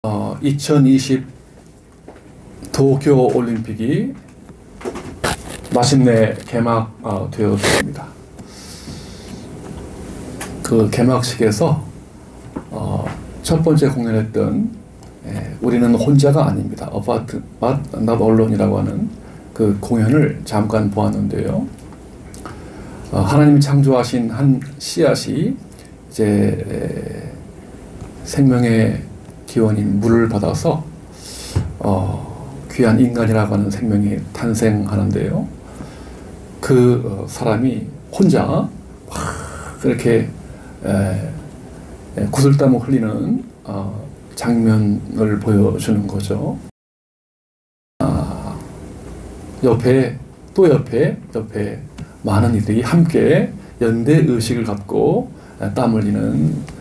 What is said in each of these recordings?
2020 도쿄 올림픽이 마침내 개막되었습니다. 그 개막식에서 첫 번째 공연했던 우리는 혼자가 아닙니다. But Not Alone이라고 하는 그 공연을 잠깐 보았는데요. 하나님이 창조하신 한 씨앗이 이제 생명의 기원인 물을 받아서 귀한 인간이라고 하는 생명이 탄생하는데요. 그 사람이 혼자 그렇게 구슬땀을 흘리는 장면을 보여주는 거죠. 옆에 많은 이들이 함께 연대 의식을 갖고 땀 흘리는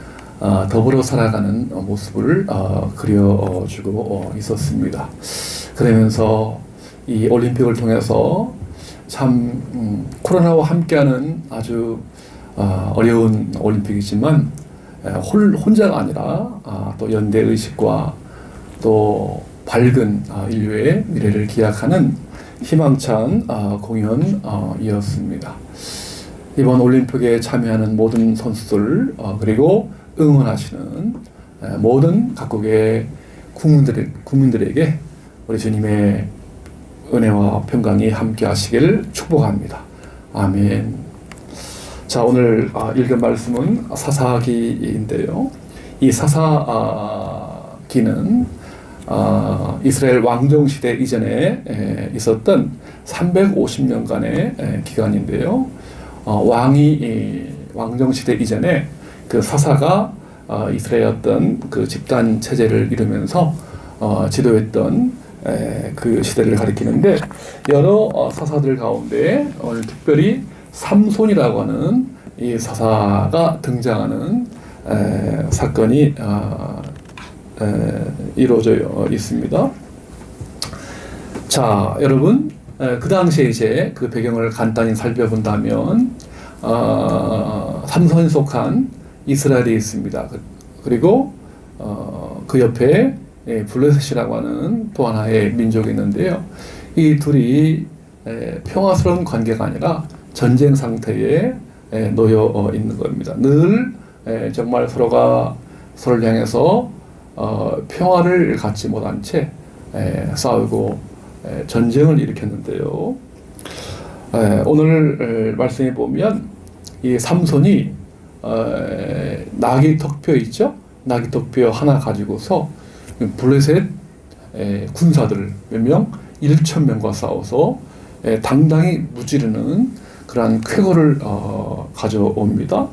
더불어 살아가는 모습을 그려주고 있었습니다. 그러면서 이 올림픽을 통해서 참 코로나와 함께하는 아주 어려운 올림픽이지만 혼자가 아니라 또 연대 의식과 또 밝은 인류의 미래를 기약하는 희망찬 공연이었습니다. 이번 올림픽에 참여하는 모든 선수들 그리고 응원하시는 모든 각국의 국민들에게 우리 주님의 은혜와 평강이 함께 하시길 축복합니다. 아멘. 자, 오늘 읽은 말씀은 사사기인데요. 이 사사기는 이스라엘 왕정 시대 이전에 있었던 350년간의 기간인데요. 왕이 왕정 시대 이전에 그 사사가 이스라엘의 어떤 그 집단 체제를 이루면서 지도했던 그 시대를 가리키는데, 여러 사사들 가운데 오늘 특별히 삼손이라고 하는 이 사사가 등장하는 사건이 이루어져 있습니다. 자, 여러분, 그 당시에 이제 그 배경을 간단히 살펴본다면 삼손이 속한 이스라엘이 있습니다. 그리고 그 옆에 블레셋이라고 하는 또 하나의 민족이 있는데요. 이 둘이 평화스러운 관계가 아니라 전쟁 상태에 놓여 있는 겁니다. 늘 정말 서로가 서로를 향해서 평화를 갖지 못한 채 싸우고 전쟁을 일으켰는데요. 오늘 말씀에 보면 이 삼손이 나귀 턱뼈 있죠? 나귀 턱뼈 하나 가지고서 블레셋 군사들 몇 명? 1,000명과 싸워서 당당히 무찌르는 그러한 쾌거를 가져옵니다.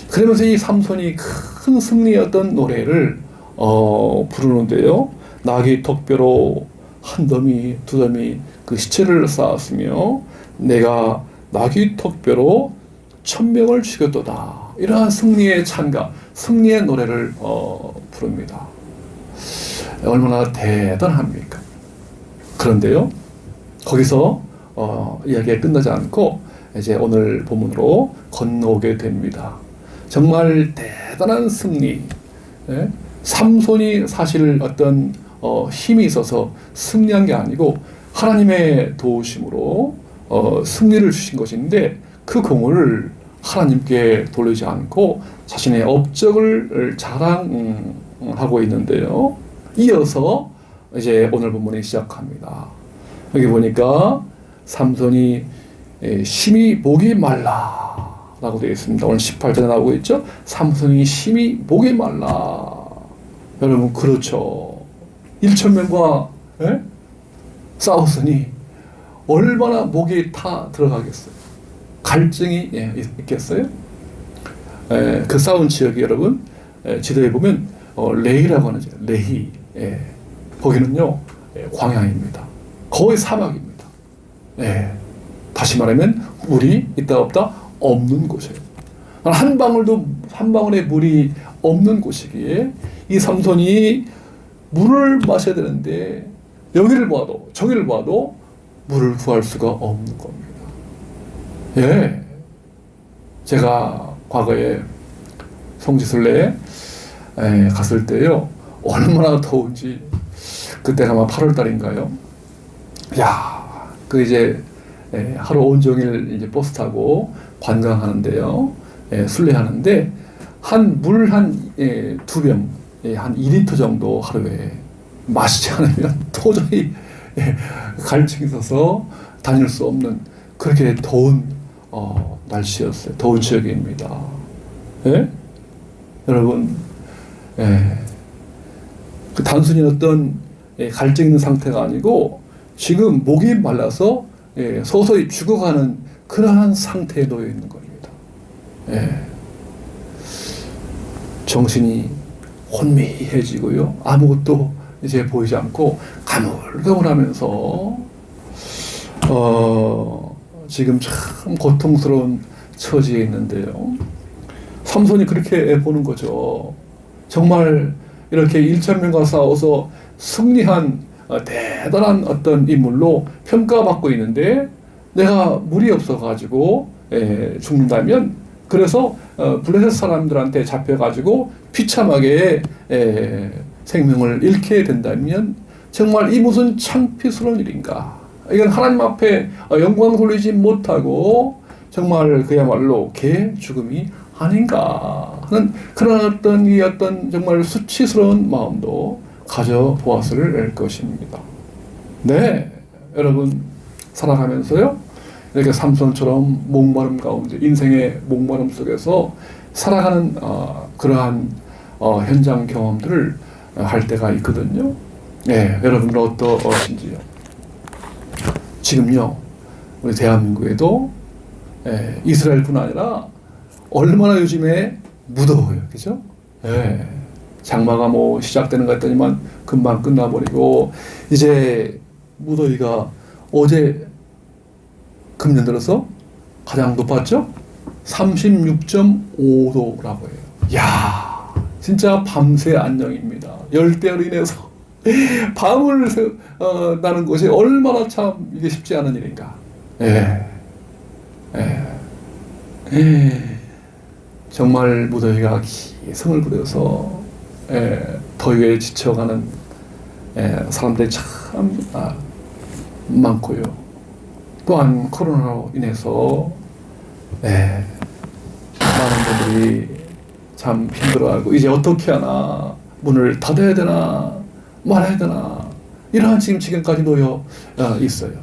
그러면서 이 삼손이 큰 승리였던 노래를 부르는데요. 나귀 턱뼈로 한 더미 두 더미 그 시체를 쌓았으며 내가 나귀 턱뼈로 1,000명을 죽였도다. 이러한 승리의 찬가, 승리의 노래를 부릅니다. 얼마나 대단합니까? 그런데요, 거기서 이야기가 끝나지 않고 이제 오늘 본문으로 건너오게 됩니다. 정말 대단한 승리. 삼손이 사실 어떤 힘이 있어서 승리한 게 아니고 하나님의 도우심으로 승리를 주신 것인데, 그 공을 하나님께 돌리지 않고 자신의 업적을 자랑하고 있는데요. 이어서 이제 오늘 본문이 시작합니다. 여기 보니까 삼손이 심히 목이 말라 라고 되어 있습니다. 오늘 18절에 나오고 있죠. 삼손이 심히 목이 말라. 여러분, 그렇죠. 1,000명과 싸웠으니 얼마나 목이 타 들어가겠어요. 갈증이 있겠어요? 그 싸운 지역이 여러분 지도에 보면 레히라고 하는 지역, 레히. 거기는요 광야입니다. 거의 사막입니다. 다시 말하면 물이 있다 없다 없는 곳이에요. 한 방울의 물이 없는 곳이기에 이 삼손이 물을 마셔야 되는데 여기를 봐도 저기를 봐도 물을 구할 수가 없는 겁니다. 제가 과거에 성지순례에 갔을 때요, 얼마나 더운지. 그때가 아마 8월 달인가요? 야, 그 이제 하루 온종일 이제 버스 타고 관광하는데요. 순례하는데 물 한 2병, 한 2리터 정도 하루에 마시지 않으면 도저히 갈증이 있어서 다닐 수 없는 그렇게 더운 날씨였어요. 더운 지역입니다. 예? 여러분, 그 단순히 어떤 갈증 있는 상태가 아니고 지금 목이 말라서 서서히 죽어가는 그러한 상태에 놓여 있는 겁니다. 정신이 혼미해지고요. 아무것도 이제 보이지 않고 가물가물하면서 지금 참 고통스러운 처지에 있는데요. 삼손이 그렇게 보는 거죠. 정말 이렇게 1,000명과 싸워서 승리한 대단한 어떤 인물로 평가받고 있는데 내가 물이 없어가지고 죽는다면, 그래서 블레셋 사람들한테 잡혀가지고 비참하게 생명을 잃게 된다면 정말 이 무슨 창피스러운 일인가. 이건 하나님 앞에 영광 돌리지 못하고 정말 그야말로 개 죽음이 아닌가 하는 그런 어떤 정말 수치스러운 마음도 가져보았을 것입니다. 네, 여러분 살아가면서요, 이렇게 삼손처럼 목마름 가운데, 인생의 목마름 속에서 살아가는 그러한 현장 경험들을 할 때가 있거든요. 네, 여러분은 어떠신지요? 지금요, 우리 대한민국에도 이스라엘뿐 아니라 얼마나 요즘에 무더워요, 그죠? 장마가 뭐 시작되는 것 같더니만 금방 끝나버리고, 이제 무더위가 어제 금년 들어서 가장 높았죠? 36.5도라고 해요. 야, 진짜 밤새 안녕입니다. 열대어로 인해서 밤을 나는 것이 얼마나 참 이게 쉽지 않은 일인가. 정말 무더위가 기승을 부려서 더위에 지쳐가는 사람들이 참 많고요. 또한 코로나로 인해서 많은 분들이 참 힘들어하고, 이제 어떻게 하나, 문을 닫아야 되나 말아야 되나, 이러한 지금까지 놓여 있어요.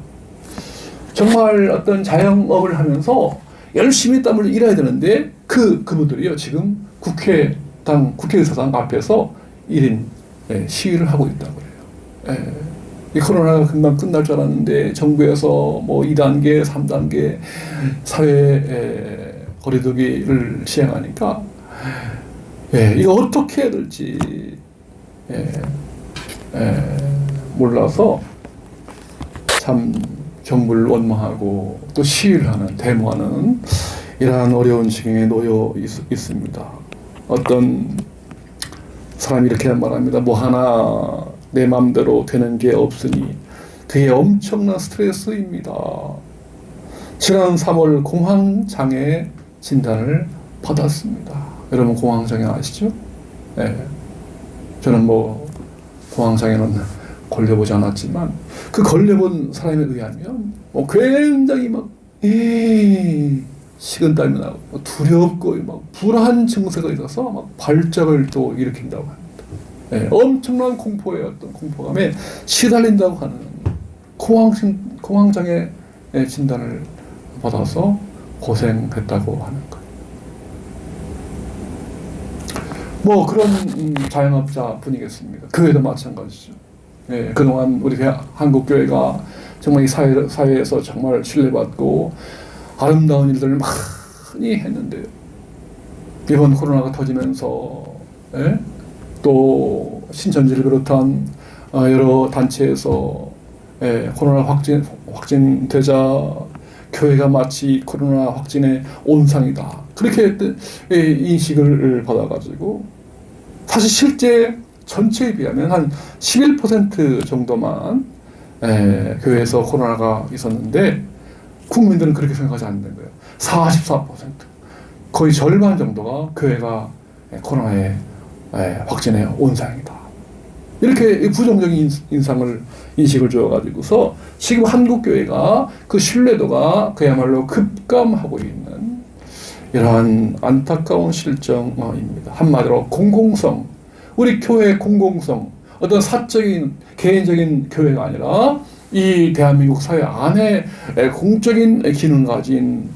정말 어떤 자영업을 하면서 열심히 땀을 일해야 되는데 그분들이요, 지금 국회의사당 앞에서 1인 시위를 하고 있다고 해요. 이 코로나가 금방 끝날 줄 알았는데 정부에서 뭐 2단계, 3단계 사회 거리두기를 시행하니까 이거 어떻게 해야 될지 몰라서 참 정부를 원망하고 또 시위를 하는, 데모하는 이러한 어려운 지경에 놓여 있습니다. 어떤 사람이 이렇게 말합니다. 뭐 하나 내 마음대로 되는 게 없으니 그게 엄청난 스트레스입니다. 지난 3월 공황장애 진단을 받았습니다. 여러분 공황장애 아시죠? 저는 뭐 공황장애는 걸려보지 않았지만 그 걸려본 사람에 의하면 굉장히 막 식은땀이 나고 두렵고 막 불안 증세가 있어서 막 발작을 또 일으킨다고 합니다. 엄청난 공포의 어떤 공포감에 시달린다고 하는 공황장애 진단을 받아서 고생했다고 하는 거예요. 뭐 그런 자영업자 분이겠습니까? 교회도 마찬가지죠. 그동안 우리 한국교회가 정말 이 사회에서 정말 신뢰받고 아름다운 일들을 많이 했는데요. 이번 코로나가 터지면서 또 신천지를 비롯한 여러 단체에서 코로나 확진되자 교회가 마치 코로나 확진의 온상이다, 그렇게 인식을 받아가지고 사실 실제 전체에 비하면 한 11% 정도만 교회에서 코로나가 있었는데 국민들은 그렇게 생각하지 않는 거예요. 44%, 거의 절반 정도가 교회가 코로나의 확진의 온상이다, 이렇게 부정적인 인식을 줘가지고서 지금 한국교회가 그 신뢰도가 그야말로 급감하고 있는 이러한 안타까운 실정입니다. 한마디로 공공성, 우리 교회의 공공성, 어떤 사적인 개인적인 교회가 아니라 이 대한민국 사회 안에 공적인 기능을 가진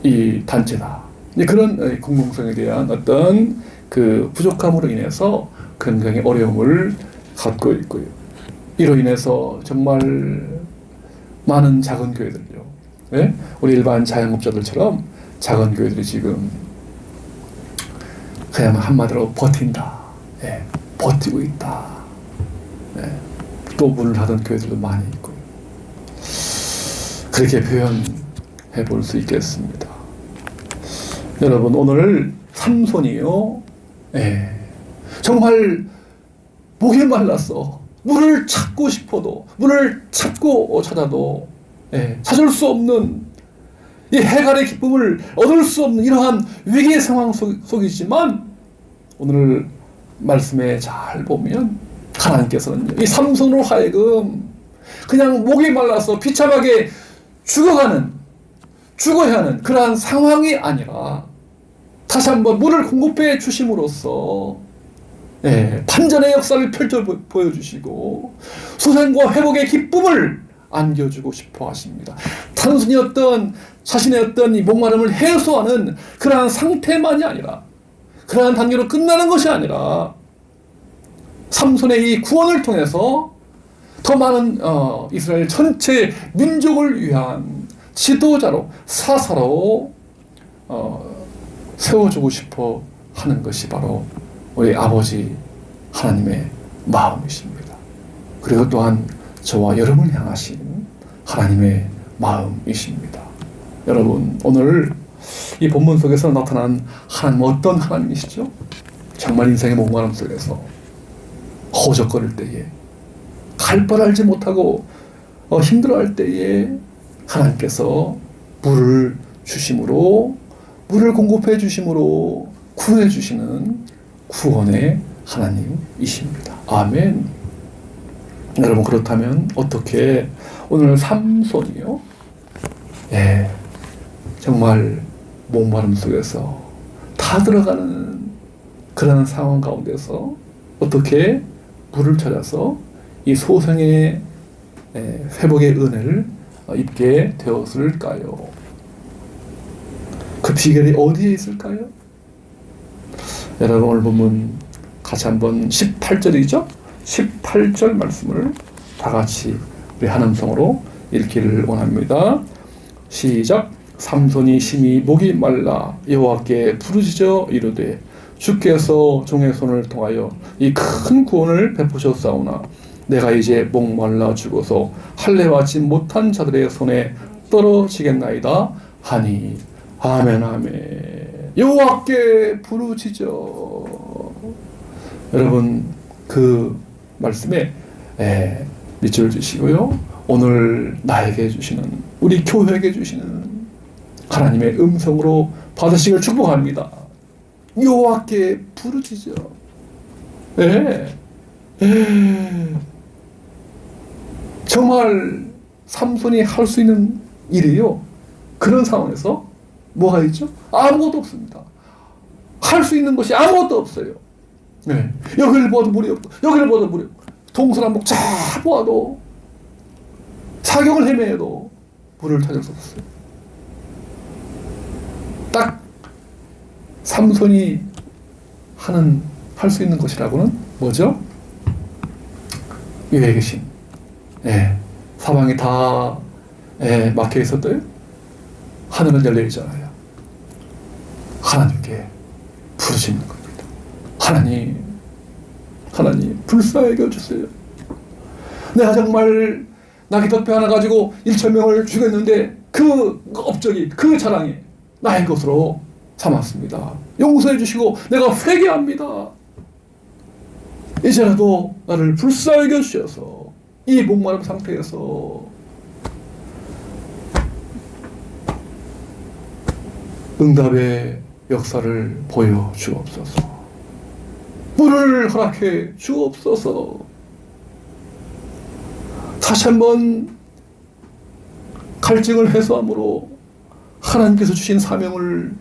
이 단체다. 그런 공공성에 대한 어떤 그 부족함으로 인해서 굉장히 어려움을 갖고 있고요. 이로 인해서 정말 많은 작은 교회들요, 예? 우리 일반 자영업자들처럼 작은 교회들이 지금 그냥 한마디로 버틴다, 예, 버티고 있다. 예, 또 문을 닫은 교회들도 많이 있고요. 그렇게 표현해 볼 수 있겠습니다. 여러분, 오늘 삼손이요, 예, 정말 목이 말랐어. 물을 찾고 싶어도, 물을 찾아도, 예, 찾을 수 없는 이 해갈의 기쁨을 얻을 수 없는 이러한 위기의 상황 속이지만, 오늘 말씀에 잘 보면 하나님께서는 이 삼손으로 하여금 그냥 목이 말라서 비참하게 죽어야 하는 그러한 상황이 아니라 다시 한번 물을 공급해 주심으로써, 예, 반전의 역사를 펼쳐 보여주시고 소생과 회복의 기쁨을 안겨주고 싶어 하십니다. 단순히 자신의 어떤 이 목마름을 해소하는 그러한 상태만이 아니라, 그러한 단계로 끝나는 것이 아니라 삼손의 이 구원을 통해서 더 많은 이스라엘 전체 민족을 위한 지도자로, 사사로 세워주고 싶어 하는 것이 바로 우리 아버지 하나님의 마음이십니다. 그리고 또한 저와 여러분을 향하신 하나님의 마음이십니다. 여러분, 오늘 이 본문 속에서 나타난 하나님, 어떤 하나님이시죠? 정말 인생의 목마름 속에서 허우적거릴 때에, 갈 바를 알지 못하고 힘들어할 때에 하나님께서 물을 주심으로, 물을 공급해 주심으로 구해 주시는 구원의 하나님이십니다. 아멘. 여러분, 그렇다면 어떻게 오늘 삼손이요, 예, 정말 목마름 속에서 다 들어가는 그런 상황 가운데서 어떻게 물을 찾아서 이 소생의 회복의 은혜를 입게 되었을까요? 그 비결이 어디에 있을까요? 여러분, 오늘 보면 같이 한번 18절이죠? 18절 말씀을 다 같이 우리 한 음성으로 읽기를 원합니다. 시작. 삼손이 심히 목이 말라 여호와께 부르짖어 이르되 주께서 종의 손을 통하여 이 큰 구원을 베푸셨사오나 내가 이제 목말라 죽어서 할례 받지 못한 자들의 손에 떨어지겠나이다 하니. 아멘, 아멘. 여호와께 부르짖어. 여러분, 그 말씀에 밑줄 주시고요, 오늘 나에게 주시는, 우리 교회에게 주시는 하나님의 음성으로 받으시길 축복합니다. 여호와께 부르짖어. 정말 삼손이 할 수 있는 일이요, 그런 상황에서 뭐가 있죠? 아무것도 없습니다. 할 수 있는 것이 아무것도 없어요. 여기를 보아도 물이 없고, 여기를 보아도 물이 없고, 동서남북 쫙 보아도, 사경을 헤매도 물을 찾을 수 없어요. 딱 삼손이 할 수 있는 것이라고는 뭐죠? 위에 계신, 사방이 다 막혀 있었대요. 하늘은 열려 있잖아요. 하나님께 부르시는 겁니다. 하나님 불쌍히 여겨주세요. 내가 정말 나귀 덕배 하나 가지고 1,000명을 죽였는데 그 업적이, 그 자랑이 나의 것으로 삼았습니다. 용서해 주시고 내가 회개합니다. 이제라도 나를 불쌍히 여겨주셔서 이 목마름 상태에서 응답의 역사를 보여주옵소서. 물을 허락해 주옵소서. 다시 한번 갈증을 해소함으로 하나님께서 주신 사명을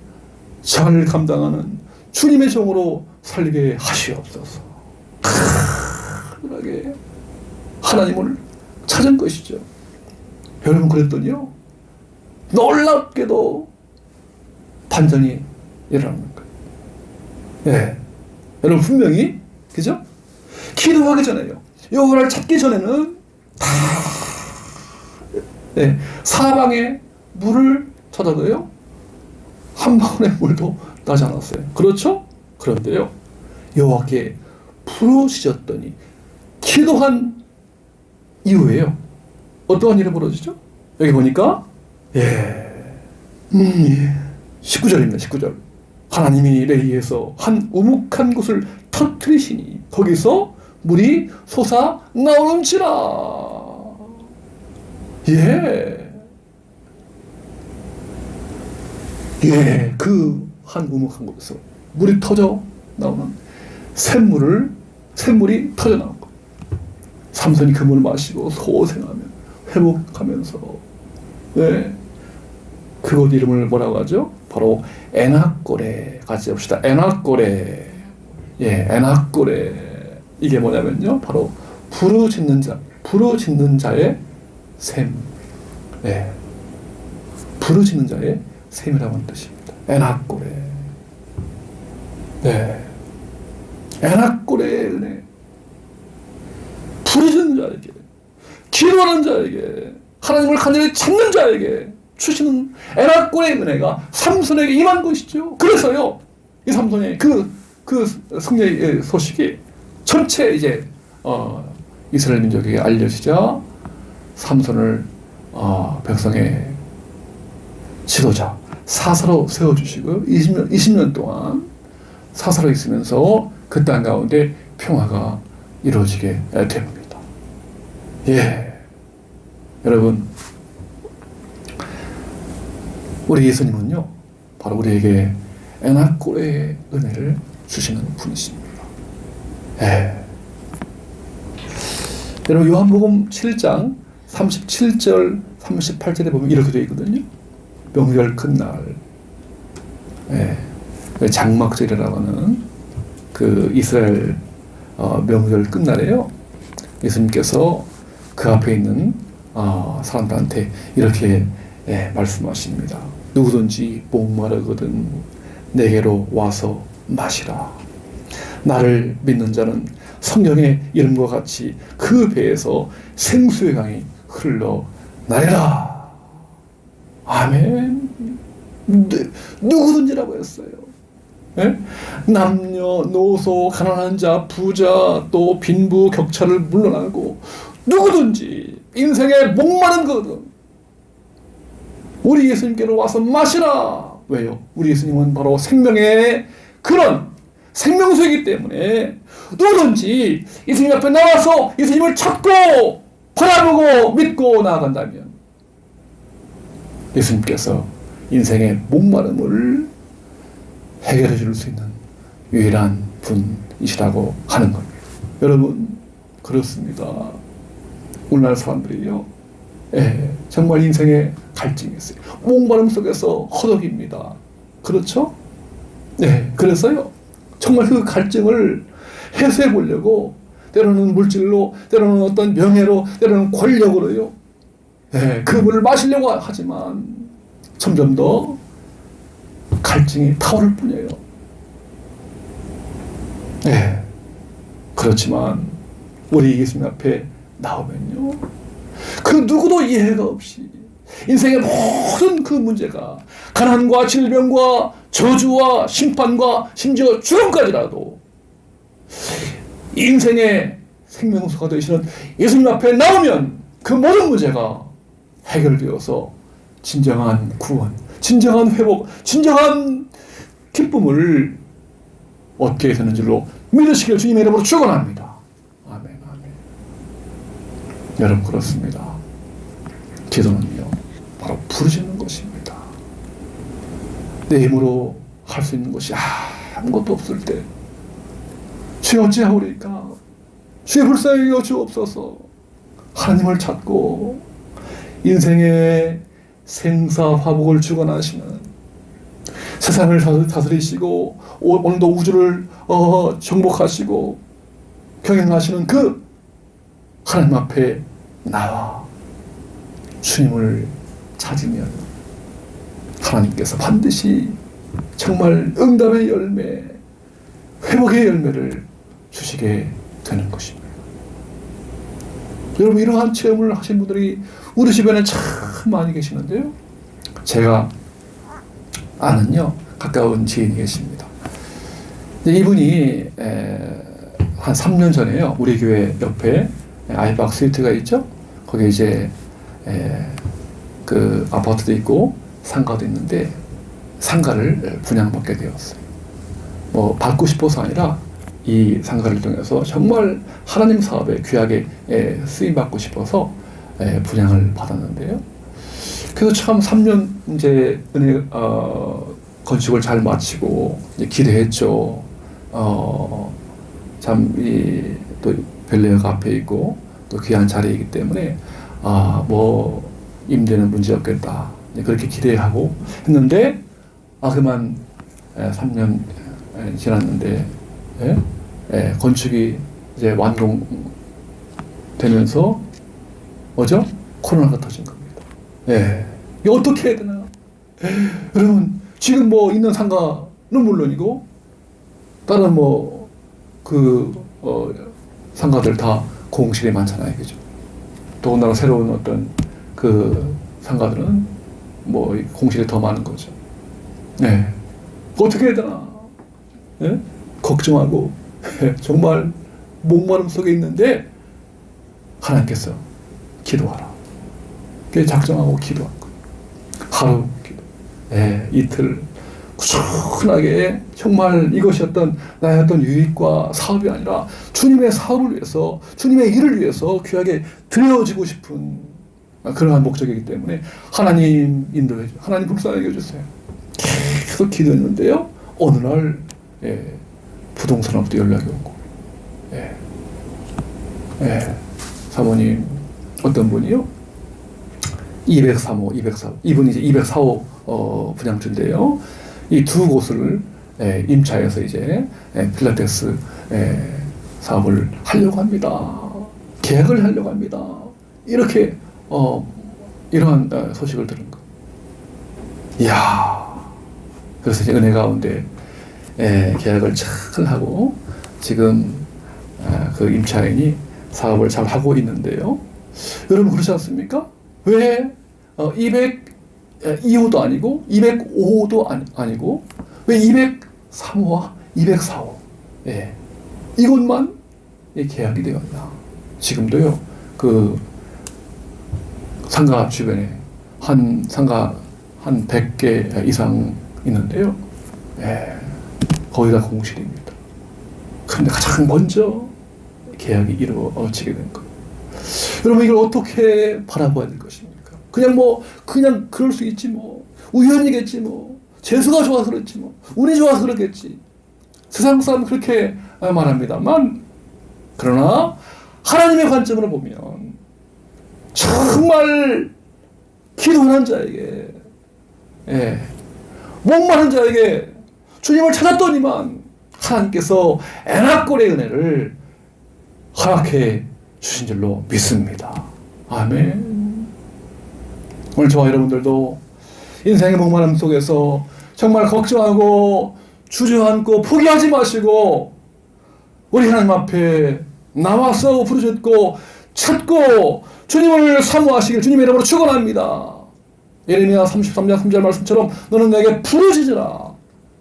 잘 감당하는 주님의 종으로 살게 하시옵소서. 하게 하나님을 찾은 것이죠. 여러분, 그랬더니요, 놀랍게도 반전이 일어나는 거예요. 예. 여러분, 분명히, 그죠? 기도하기 전에요, 여호와를 찾기 전에는 다, 예, 사방에 물을 찾아도요, 한 방울의 물도 나지 않았어요. 그렇죠? 그런데요, 여호와께 부르짖었더니 기도한 이후에요, 어떠한 일이 벌어지죠? 여기 보니까 19절입니다. 19절. 하나님이 레이에서 한 우묵한 곳을 터뜨리시니 거기서 물이 솟아 나오는지라. 그 한 우묵한 곳에서 물이 터져 나오는 샘물이 터져 나온 것. 삼손이 그 물을 마시고 소생하며 회복하면서, 그곳 이름을 뭐라고 하죠? 바로 에낙고레. 같이 해봅시다. 에낙고레. 에낙고레. 이게 뭐냐면요, 바로 부르짖는 자의 샘. 부르짖는 자의 샘이라고 하는 뜻입니다. 에낙고레. 에낙고레의 은혜. 부르짖는 자에게, 기도하는 자에게, 하나님을 간절히 찾는 자에게 주시는 에낙고레의 은혜가 삼손에게 임한 것이죠. 그래서요, 이 삼손의 그 승리의 소식이 전체 이제 이스라엘 민족에게 알려지자 삼손을 백성의 지도자, 사사로 세워주시고 20년 동안 사사로 있으면서 그 땅 가운데 평화가 이루어지게 됩니다. 여러분, 우리 예수님은요, 바로 우리에게 에낙고레의 은혜를 주시는 분이십니다. 여러분, 요한복음 7장 37절 38절에 보면 이렇게 되어 있거든요. 명절 끝날, 장막절이라고 하는 그 이스라엘 명절 끝날에요, 예수님께서 그 앞에 있는 사람들한테 이렇게 말씀하십니다. 누구든지 목마르거든 내게로 와서 마시라. 나를 믿는 자는 성경의 이름과 같이 그 배에서 생수의 강이 흘러나리라. 아멘. 누구든지라고 했어요. 남녀노소, 가난한 자, 부자, 또 빈부 격차를 물러나고 누구든지 인생에 목마른 거든 우리 예수님께로 와서 마시라. 왜요? 우리 예수님은 바로 생명의 그런 생명수이기 때문에 누구든지 예수님 앞에 나와서 예수님을 찾고 바라보고 믿고 나아간다면 예수님께서 인생의 목마름을 해결해 줄 수 있는 유일한 분이시라고 하는 겁니다. 여러분, 그렇습니다. 오늘날 사람들이요, 정말 인생에 갈증이 있어요. 목마름 속에서 허덕입니다. 그렇죠? 그래서요, 정말 그 갈증을 해소해 보려고 때로는 물질로, 때로는 어떤 명예로, 때로는 권력으로요, 그 물을 마시려고 하지만 점점 더 갈증이 타오를 뿐이에요. 그렇지만 우리 예수님 앞에 나오면요, 그 누구도 이해가 없이 인생의 모든 그 문제가 가난과 질병과 저주와 심판과 심지어 죽음까지라도 인생의 생명수가 되시는 예수님 앞에 나오면 그 모든 문제가 해결되어서 진정한 구원, 진정한 회복, 진정한 기쁨을 얻게 되는 줄로 믿으시길 주님의 이름으로 축원합니다. 아멘, 아멘. 여러분, 그렇습니다. 기도는요, 바로 부르짖는 것입니다. 내 힘으로 할 수 있는 것이 아무것도 없을 때 주여 어찌하오리까? 주의 불쌍히 여겨 주옵소서. 하나님을 찾고 인생의 생사화복을 주관하시는, 세상을 다스리시고 오늘도 우주를 정복하시고 경영하시는 그 하나님 앞에 나와 주님을 찾으면 하나님께서 반드시 정말 응답의 열매, 회복의 열매를 주시게 되는 것입니다. 여러분, 이러한 체험을 하신 분들이 우리 주변에 참 많이 계시는데요. 제가 아는요, 가까운 지인이 계십니다. 이분이 한 3년 전에요, 우리 교회 옆에 아이박 스위트가 있죠. 거기 이제 그 아파트도 있고 상가도 있는데 상가를 분양받게 되었어요. 뭐 받고 싶어서 아니라 이 상가를 통해서 정말 하나님 사업에 귀하게 쓰임 받고 싶어서 분양을 받았는데요. 그래서 참 3년 이제 건축을 잘 마치고 이제 기대했죠. 참 또 벨레어가 앞에 있고 또 귀한 자리이기 때문에 뭐 임대는 문제 없겠다, 그렇게 기대하고 했는데 그만 3년 지났는데 건축이 이제 완공되면서 뭐죠? 코로나가 터진 겁니다. 이거 어떻게 해야 되나? 여러분, 지금 뭐 있는 상가는 물론이고 다른 상가들 다 공실이 많잖아요, 그죠? 더군다나 새로운 어떤 그 상가들은 뭐 공실이 더 많은 거죠. 어떻게 해야 되나? 걱정하고 정말 목마름 속에 있는데 하나님께서 기도하라. 그게 작정하고 기도한 거예요. 하루 기도, 이틀 꾸준하게 정말 이것이 나의 어떤 유익과 사업이 아니라 주님의 사업을 위해서, 주님의 일을 위해서 귀하게 드려지고 싶은 그러한 목적이기 때문에 하나님 인도해 주세요. 하나님 불쌍하게 해주세요. 계속 기도했는데요. 어느 날 부동산으로부터 연락이 오고, 사모님 어떤 분이요? 203호, 204호. 이분이 이제 204호 분양주인데요. 이 두 곳을 임차해서 이제 필라테스 사업을 하려고 합니다. 계약을 하려고 합니다. 이렇게 이러한 소식을 들은 거. 이야. 그래서 이제 은혜 가운데 계약을 잘 하고 지금 그 임차인이 사업을 잘 하고 있는데요. 여러분, 그렇지 않습니까? 왜 202호도 아니고 205호도 아니고 왜 203호와 204호 이곳만 계약이 되었나? 지금도요, 그 상가 주변에 한 상가 한 100개 이상 있는데요. 거의 다 공실입니다. 그런데 가장 먼저 계약이 이루어지게 된 것. 여러분, 이걸 어떻게 바라봐야 될 것입니까? 그냥 그럴 수 있지 뭐. 우연이겠지 뭐. 재수가 좋아서 그렇지 뭐. 운이 좋아서 그렇겠지. 세상 사람은 그렇게 말합니다만, 그러나 하나님의 관점으로 보면 정말 기도하는 자에게, 목마른 자에게 주님을 찾았더니만 하나님께서 애낙골의 은혜를 허락해 주신 줄로 믿습니다. 아멘. 오늘 저와 여러분들도 인생의 목마름 속에서 정말 걱정하고 주저앉고 포기하지 마시고 우리 하나님 앞에 나와서 부르짖고 찾고 주님을 사모하시길 주님의 이름으로 축원합니다. 예레미야 33장 3절 말씀처럼 너는 내게 부르짖으라.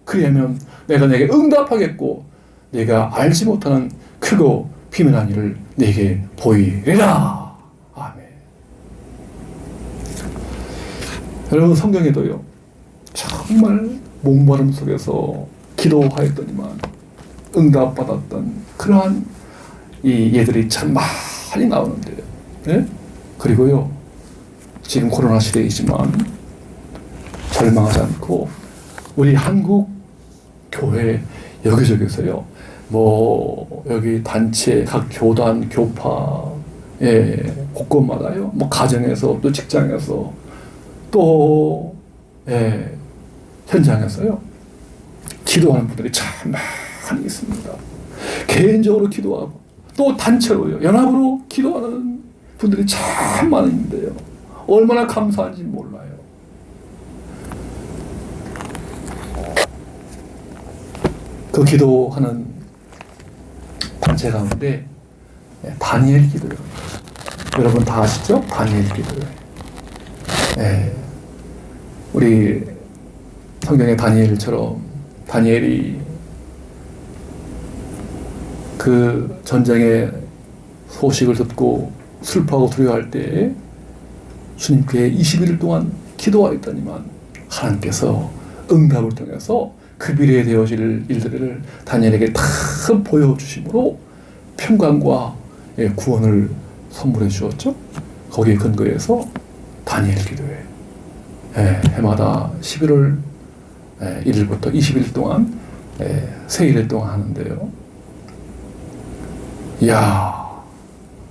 그리하면 내가 내게 응답하겠고 네가 알지 못하는 크고 비밀한 일을 네게 보이리라. 아멘. 여러분, 성경에도요 정말 목마름 속에서 기도하였더니만 응답받았던 그러한 이 예들이 참 많이 나오는데요. 그리고요, 지금 코로나 시대이지만 절망하지 않고 우리 한국 교회 여기저기서요 뭐 여기 단체, 각 교단, 교파, 곳곳마다요. 뭐 가정에서 또 직장에서 또 현장에서요. 기도하는 분들이 참 많이 있습니다. 개인적으로 기도하고 또 단체로요. 연합으로 기도하는 분들이 참 많은데요. 얼마나 감사한지 몰라요. 그 기도하는 단체 가운데 다니엘 기도요. 여러분 다 아시죠? 다니엘 기도요. 우리 성경의 다니엘처럼 다니엘이 그 전쟁의 소식을 듣고 슬퍼하고 두려워할 때 주님께 21일 동안 기도하였더니만 하나님께서 응답을 통해서 그 미래에 되어질 일들을 다니엘에게 다 보여주심으로 평강과 구원을 선물해 주었죠. 거기에 근거해서 다니엘 기도회 해마다 11월 1일부터 20일 동안 세 1일 동안 하는데요. 이야,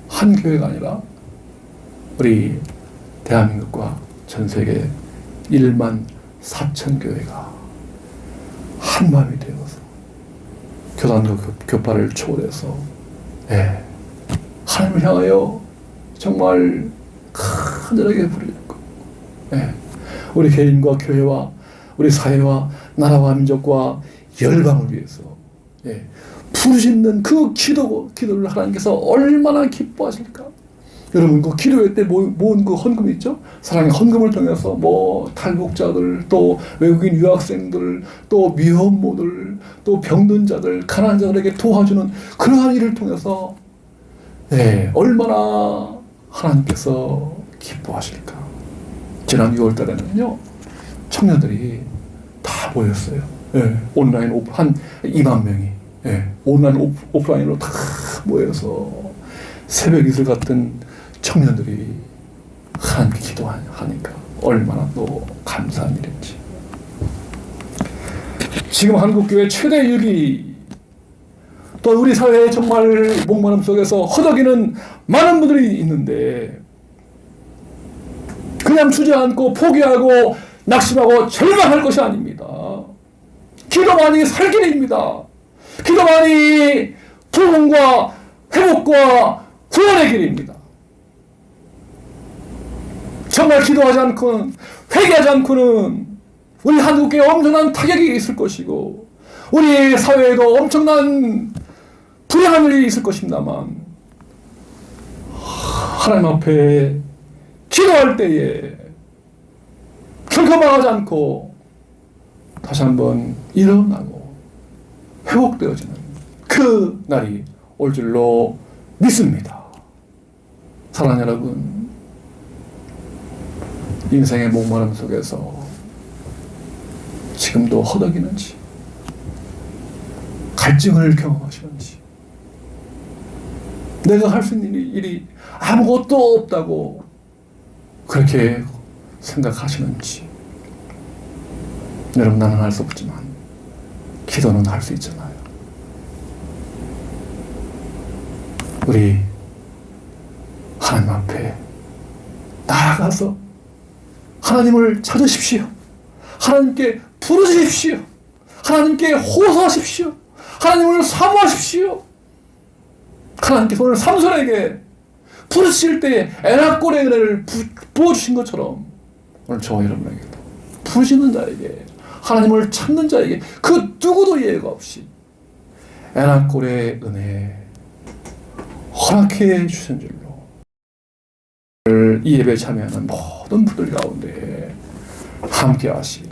한 교회가 아니라 우리 대한민국과 전 세계 1만 4천 교회가 한 마음이 되어서 교단과 교파를 초월해서 하나님을 향하여 정말 간절하게 부르고 우리 개인과 교회와 우리 사회와 나라와 민족과 열방을 위해서 부르짖는 그 기도를 하나님께서 얼마나 기뻐하실까. 여러분 그 기도회 때 모은 그 헌금 있죠? 사랑의 헌금을 통해서 뭐 탈북자들, 또 외국인 유학생들, 또 미혼모들, 또 병든 자들, 가난한 자들에게 도와주는 그러한 일을 통해서 얼마나 하나님께서 기뻐하실까. 지난 6월 달에는요 청년들이 다 모였어요. 온라인 오프 한 2만 명이 온라인 오프라인으로 다 모여서 새벽 이슬 같은 청년들이 하나님께 기도하니까 얼마나 또 감사한 일인지. 지금 한국교회 최대 위기, 또 우리 사회에 정말 목마름 속에서 허덕이는 많은 분들이 있는데 그냥 주저앉고 포기하고 낙심하고 절망할 것이 아닙니다. 기도만이 살 길입니다. 기도만이 부흥과 회복과 구원의 길입니다. 정말 기도하지 않고는, 회개하지 않고는 우리 한국에 엄청난 타격이 있을 것이고 우리 사회에도 엄청난 불행한 일이 있을 것입니다만 하나님 앞에 기도할 때에 결코 망하지 않고 다시 한번 일어나고 회복되어지는 그 날이 올 줄로 믿습니다. 사랑하는 여러분, 인생의 목마름 속에서 지금도 허덕이는지 갈증을 경험하시는지 내가 할 수 있는 일이 아무것도 없다고 그렇게 생각하시는지. 여러분, 나는 할 수 없지만 기도는 할 수 있잖아요. 우리 하나님 앞에 나아가서 하나님을 찾으십시오. 하나님께 부르짖으십시오. 하나님께 호소하십시오. 하나님을 사모하십시오. 하나님께서 오늘 삼손에게 부르짖을 때에 에나골의 은혜를 부어주신 것처럼 오늘 저와 여러분에게도 부르짖는 자에게, 하나님을 찾는 자에게 그 누구도 예외가 없이 에나골의 은혜 허락해 주신 줄로 이 예배에 참여하는 모든 분들 가운데 함께 하시길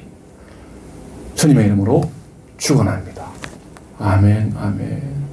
주님의 이름으로 축원합니다. 아멘, 아멘.